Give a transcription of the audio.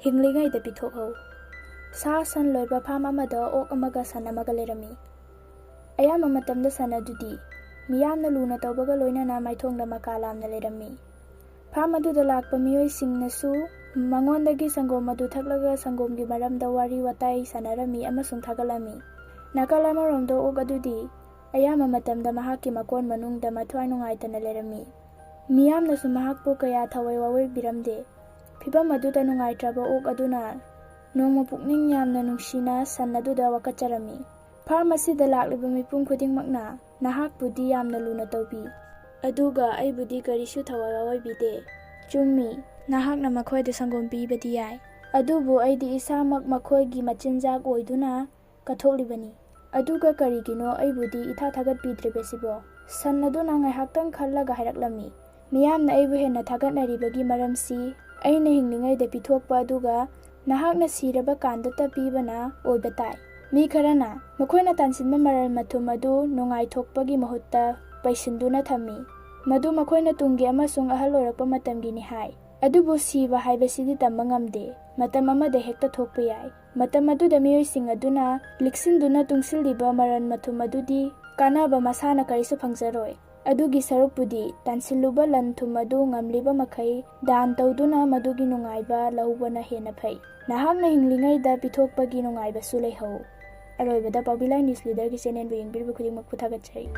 Hinglingeida pithok-hou. Sa san loiba pham amada ok amaga san amaga lerami. Ayama matamda san adudi miyamna luna tawbaga loinana maithongda makalamna lerami. Pham aduda lakpa miyoi singnasu mangondagi sangom adu thaklaga sangomgi maramda wari watai sanarami amasung thagalami. Nakalama-romda ok adudi ayama matamda mahakki makon manungda mathwai nungaitana lerami. Miyamnasu mahakpu kaya thawai wawai biramde. Phibam aduda nungaitraba ok aduna nongma pukning yamna nungsina san aduda wakacharami. Pham asida lakliba mipum khudingmakna nahakpudi yamna luna tawbi. Aduga aibudi karisu thawai wawaibide. Chummi, nahakna makhoida sangom pibadi yai. Adubu aidi isamak makhoigi machinjak oiduna kathoklibani. Aduga karigino aibudi itha thagatpidrebesibo. San aduna ngaihaktang khallaga hairaklammi. Miyamna aibu henna thagatnaribagi maramsi aina hinglingeida pithokpa aduga nahakna siraba kandata pibana oibatai. Mi kharana makhoina tansinba maral mathum adu nungaithokpagi mahutta paisinduna thammi. Madu makhoina tunggi amasung ahal oirakpa matamgini hai. Adubu siba haibasidi tamba ngamde. Matam amada hekta thokpa yai. Matam aduda miyoising aduna liksinduna tungsilliba maral mathum adudi kanaba masana karisu phangjaroi. Adugi sarukpudi tansilluba lan thum adu ngamliba makhai dan tawduna madugi nungaiba lahubana hena phai. Nahakna hinglingeida pithokpagi nungaiba su leihau. Aroibada Paubilai News Leader ki channel bu yengbirbu khudingmak puthagatchai.